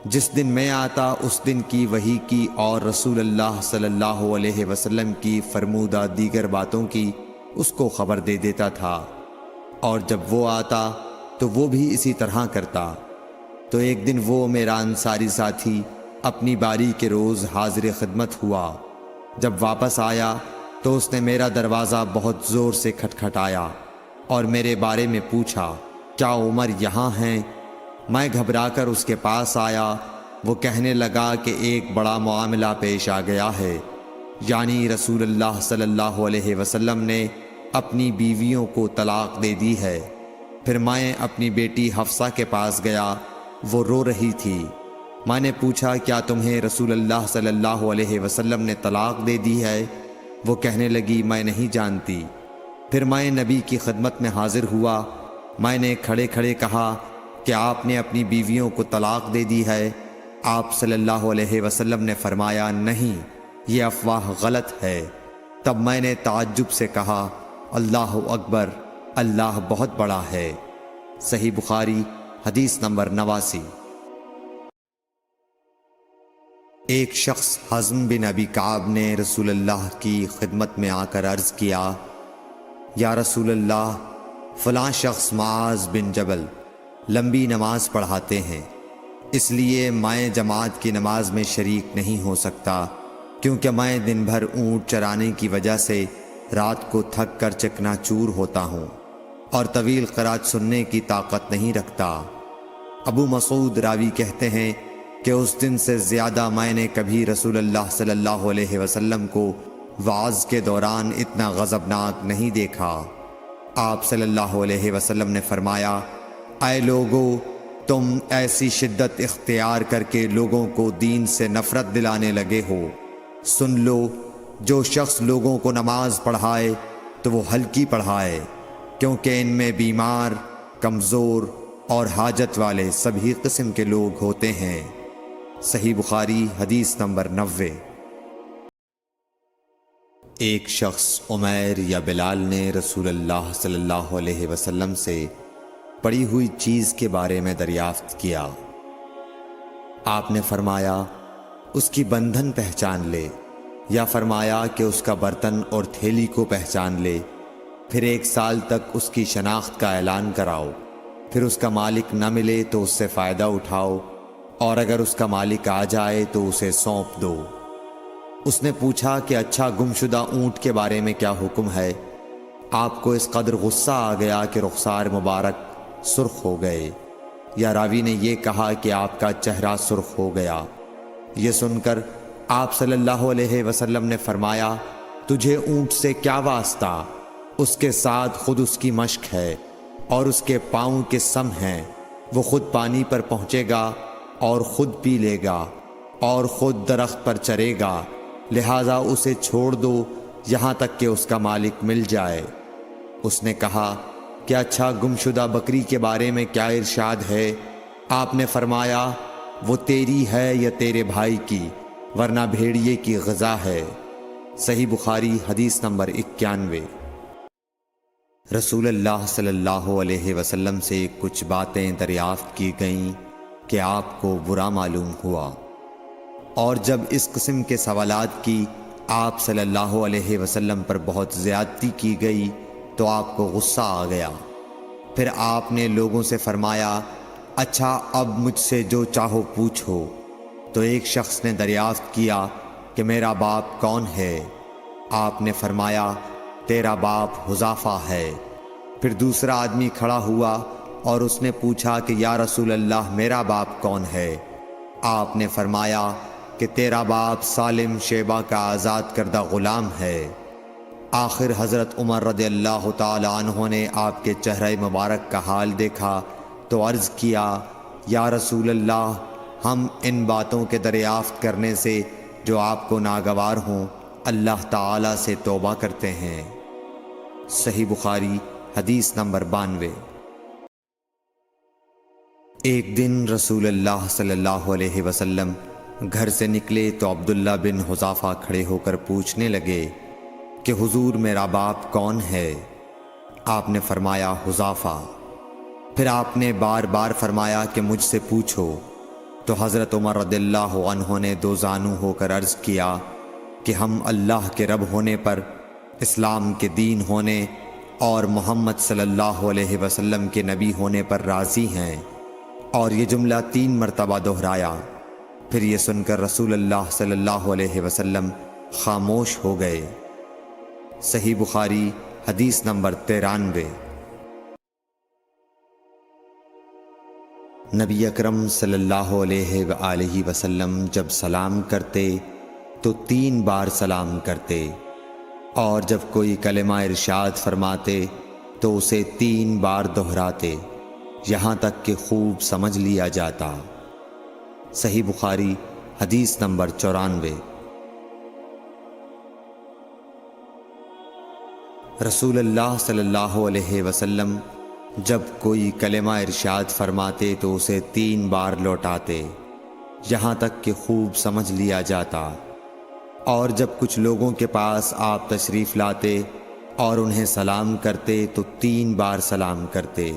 جس دن میں آتا اس دن کی وحی کی اور رسول اللہ صلی اللہ علیہ وسلم کی فرمودہ دیگر باتوں کی اس کو خبر دے دیتا تھا، اور جب وہ آتا تو وہ بھی اسی طرح کرتا۔ تو ایک دن وہ میرا انصاری ساتھی اپنی باری کے روز حاضر خدمت ہوا۔ جب واپس آیا تو اس نے میرا دروازہ بہت زور سے کھٹکھٹایا اور میرے بارے میں پوچھا کیا عمر یہاں ہیں؟ میں گھبرا کر اس کے پاس آیا۔ وہ کہنے لگا کہ ایک بڑا معاملہ پیش آ گیا ہے، یعنی رسول اللہ صلی اللہ علیہ وسلم نے اپنی بیویوں کو طلاق دے دی ہے۔ پھر میں اپنی بیٹی حفصہ کے پاس گیا، وہ رو رہی تھی۔ میں نے پوچھا کیا تمہیں رسول اللہ صلی اللہ علیہ وسلم نے طلاق دے دی ہے؟ وہ کہنے لگی میں نہیں جانتی۔ پھر میں نبی کی خدمت میں حاضر ہوا۔ میں نے کھڑے کھڑے کہا کہ آپ نے اپنی بیویوں کو طلاق دے دی ہے؟ آپ صلی اللہ علیہ وسلم نے فرمایا نہیں، یہ افواہ غلط ہے۔ تب میں نے تعجب سے کہا اللہ اکبر، اللہ بہت بڑا ہے۔ صحیح بخاری حدیث نمبر 89۔ ایک شخص حزم بن ابی کعب نے رسول اللہ کی خدمت میں آ کر عرض کیا یا رسول اللہ، فلاں شخص معاذ بن جبل لمبی نماز پڑھاتے ہیں، اس لیے میں جماعت کی نماز میں شریک نہیں ہو سکتا، کیونکہ میں دن بھر اونٹ چرانے کی وجہ سے رات کو تھک کر چکنا چور ہوتا ہوں اور طویل قرات سننے کی طاقت نہیں رکھتا۔ ابو مسعود راوی کہتے ہیں کہ اس دن سے زیادہ میں نے کبھی رسول اللہ صلی اللہ علیہ وسلم کو وعظ کے دوران اتنا غضبناک نہیں دیکھا۔ آپ صلی اللہ علیہ وسلم نے فرمایا اے لوگو، تم ایسی شدت اختیار کر کے لوگوں کو دین سے نفرت دلانے لگے ہو۔ سن لو، جو شخص لوگوں کو نماز پڑھائے تو وہ ہلکی پڑھائے، کیونکہ ان میں بیمار، کمزور اور حاجت والے سبھی قسم کے لوگ ہوتے ہیں۔ صحیح بخاری حدیث نمبر 90۔ ایک شخص عمیر یا بلال نے رسول اللہ صلی اللہ علیہ وسلم سے پڑی ہوئی چیز کے بارے میں دریافت کیا۔ آپ نے فرمایا اس کی بندھن پہچان لے، یا فرمایا کہ اس کا برتن اور تھیلی کو پہچان لے، پھر 1 سال تک اس کی شناخت کا اعلان کراؤ، پھر اس کا مالک نہ ملے تو اس سے فائدہ اٹھاؤ، اور اگر اس کا مالک آ جائے تو اسے سونپ دو۔ اس نے پوچھا کہ اچھا گمشدہ اونٹ کے بارے میں کیا حکم ہے؟ آپ کو اس قدر غصہ آ گیا کہ رخسار مبارک سرخ ہو گئے، یا راوی نے یہ کہا کہ آپ کا چہرہ سرخ ہو گیا۔ یہ سن کر آپ صلی اللہ علیہ وسلم نے فرمایا، تجھے اونٹ سے کیا واسطہ؟ اس کے ساتھ خود اس کی مشق ہے اور اس کے پاؤں کے سم ہیں، وہ خود پانی پر پہنچے گا اور خود پی لے گا اور خود درخت پر چرے گا، لہٰذا اسے چھوڑ دو یہاں تک کہ اس کا مالک مل جائے۔ اس نے کہا کہ اچھا گمشدہ بکری کے بارے میں کیا ارشاد ہے؟ آپ نے فرمایا، وہ تیری ہے یا تیرے بھائی کی، ورنہ بھیڑیے کی غذا ہے۔ صحیح بخاری حدیث نمبر 91۔ رسول اللہ صلی اللہ علیہ وسلم سے کچھ باتیں دریافت کی گئیں کہ آپ کو برا معلوم ہوا، اور جب اس قسم کے سوالات کی آپ صلی اللہ علیہ وسلم پر بہت زیادتی کی گئی تو آپ کو غصہ آ گیا۔ پھر آپ نے لوگوں سے فرمایا، اچھا اب مجھ سے جو چاہو پوچھو۔ تو ایک شخص نے دریافت کیا کہ میرا باپ کون ہے؟ آپ نے فرمایا، تیرا باپ حذافہ ہے۔ پھر دوسرا آدمی کھڑا ہوا اور اس نے پوچھا کہ یا رسول اللہ میرا باپ کون ہے؟ آپ نے فرمایا کہ تیرا باپ سالم شیبہ کا آزاد کردہ غلام ہے۔ آخر حضرت عمر رضی اللہ تعالی عنہ نے آپ کے چہرہ مبارک کا حال دیکھا تو عرض کیا، یا رسول اللہ، ہم ان باتوں کے دریافت کرنے سے جو آپ کو ناگوار ہوں اللہ تعالی سے توبہ کرتے ہیں۔ صحیح بخاری حدیث نمبر 92۔ ایک دن رسول اللہ صلی اللہ علیہ وسلم گھر سے نکلے تو عبداللہ بن حذافہ کھڑے ہو کر پوچھنے لگے کہ حضور میرا باپ کون ہے؟ آپ نے فرمایا، حذافہ۔ پھر آپ نے بار بار فرمایا کہ مجھ سے پوچھو۔ تو حضرت عمر رضی اللہ عنہ نے دو زانو ہو کر عرض کیا کہ ہم اللہ کے رب ہونے پر، اسلام کے دین ہونے اور محمد صلی اللہ علیہ وسلم کے نبی ہونے پر راضی ہیں۔ اور یہ جملہ 3 مرتبہ دہرایا۔ پھر یہ سن کر رسول اللہ صلی اللہ علیہ وسلم خاموش ہو گئے۔ صحیح بخاری حدیث نمبر 93۔ نبی اکرم صلی اللہ علیہ وآلہ وسلم جب سلام کرتے تو 3 بار سلام کرتے، اور جب کوئی کلمہ ارشاد فرماتے تو اسے 3 بار دہراتے یہاں تک کہ خوب سمجھ لیا جاتا۔ صحیح بخاری حدیث نمبر 94۔ رسول اللہ صلی اللہ علیہ وسلم جب کوئی کلمہ ارشاد فرماتے تو اسے 3 بار لوٹاتے یہاں تک کہ خوب سمجھ لیا جاتا، اور جب کچھ لوگوں کے پاس آپ تشریف لاتے اور انہیں سلام کرتے تو 3 بار سلام کرتے۔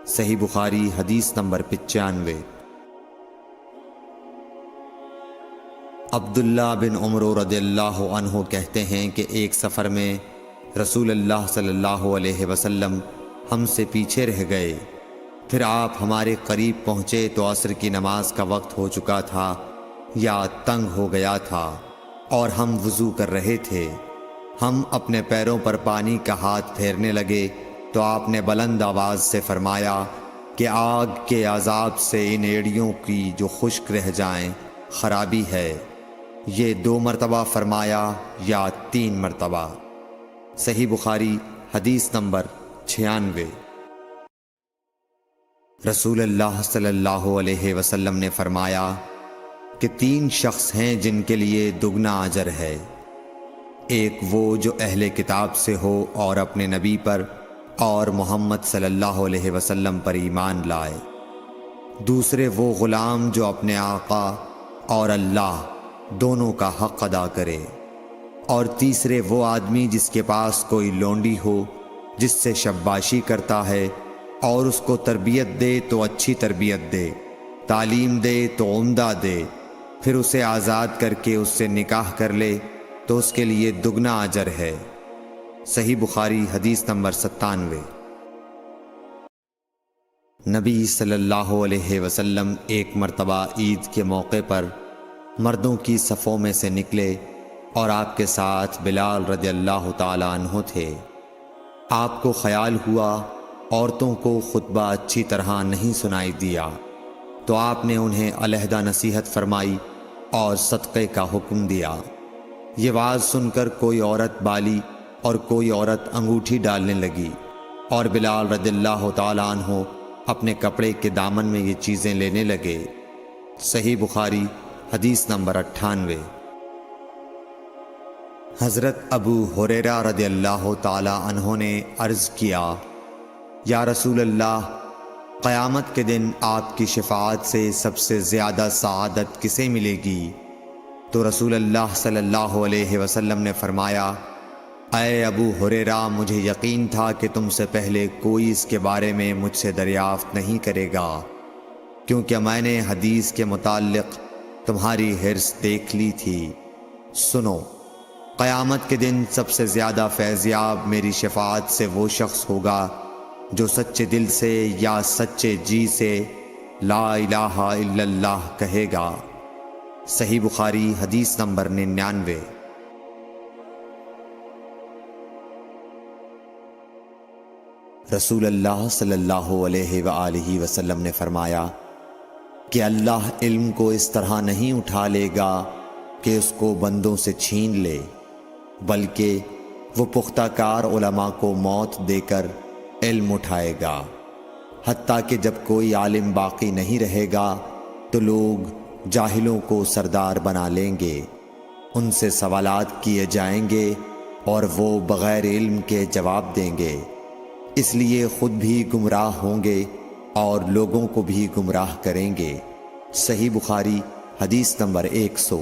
صحیح بخاری حدیث نمبر 95۔ عبداللہ بن عمر رضی اللہ عنہ کہتے ہیں کہ ایک سفر میں رسول اللہ صلی اللہ علیہ وسلم ہم سے پیچھے رہ گئے۔ پھر آپ ہمارے قریب پہنچے تو عصر کی نماز کا وقت ہو چکا تھا یا تنگ ہو گیا تھا، اور ہم وضو کر رہے تھے۔ ہم اپنے پیروں پر پانی کا ہاتھ پھیرنے لگے تو آپ نے بلند آواز سے فرمایا کہ آگ کے عذاب سے ان ایڑیوں کی جو خشک رہ جائیں خرابی ہے۔ یہ 2 مرتبہ فرمایا یا 3 مرتبہ؟ صحیح بخاری حدیث نمبر 96۔ رسول اللہ صلی اللہ علیہ وسلم نے فرمایا کہ 3 شخص ہیں جن کے لیے دگنا اجر ہے۔ ایک وہ جو اہل کتاب سے ہو اور اپنے نبی پر اور محمد صلی اللہ علیہ وسلم پر ایمان لائے۔ دوسرے وہ غلام جو اپنے آقا اور اللہ دونوں کا حق ادا کرے۔ اور تیسرے وہ آدمی جس کے پاس کوئی لونڈی ہو جس سے شباشی کرتا ہے، اور اس کو تربیت دے تو اچھی تربیت دے، تعلیم دے تو عمدہ دے، پھر اسے آزاد کر کے اس سے نکاح کر لے تو اس کے لیے دگنا اجر ہے۔ صحیح بخاری حدیث نمبر 97۔ نبی صلی اللہ علیہ وسلم ایک مرتبہ عید کے موقع پر مردوں کی صفوں میں سے نکلے اور آپ کے ساتھ بلال رضی اللہ تعالیٰ عنہ تھے۔ آپ کو خیال ہوا عورتوں کو خطبہ اچھی طرح نہیں سنائی دیا، تو آپ نے انہیں علیحدہ نصیحت فرمائی اور صدقے کا حکم دیا۔ یہ واز سن کر کوئی عورت بالی اور کوئی عورت انگوٹھی ڈالنے لگی، اور بلال رضی اللہ تعالیٰ عنہ اپنے کپڑے کے دامن میں یہ چیزیں لینے لگے۔ صحیح بخاری حدیث نمبر 98۔ حضرت ابو ہریرہ رضی اللہ تعالیٰ عنہ نے عرض کیا، یا رسول اللہ، قیامت کے دن آپ کی شفاعت سے سب سے زیادہ سعادت کسے ملے گی؟ تو رسول اللہ صلی اللہ علیہ وسلم نے فرمایا، اے ابو ہریرہ، مجھے یقین تھا کہ تم سے پہلے کوئی اس کے بارے میں مجھ سے دریافت نہیں کرے گا، کیونکہ میں نے حدیث کے متعلق تمہاری حرص دیکھ لی تھی۔ سنو، قیامت کے دن سب سے زیادہ فیضیاب میری شفاعت سے وہ شخص ہوگا جو سچے دل سے یا سچے جی سے لا الہ الا اللہ کہے گا۔ صحیح بخاری حدیث نمبر 99۔ رسول اللہ صلی اللہ علیہ وآلہ وسلم نے فرمایا کہ اللہ علم کو اس طرح نہیں اٹھا لے گا کہ اس کو بندوں سے چھین لے، بلکہ وہ پختہ کار علماء کو موت دے کر علم اٹھائے گا، حتیٰ کہ جب کوئی عالم باقی نہیں رہے گا تو لوگ جاہلوں کو سردار بنا لیں گے، ان سے سوالات کیے جائیں گے اور وہ بغیر علم کے جواب دیں گے، اس لیے خود بھی گمراہ ہوں گے اور لوگوں کو بھی گمراہ کریں گے۔ صحیح بخاری حدیث نمبر 100۔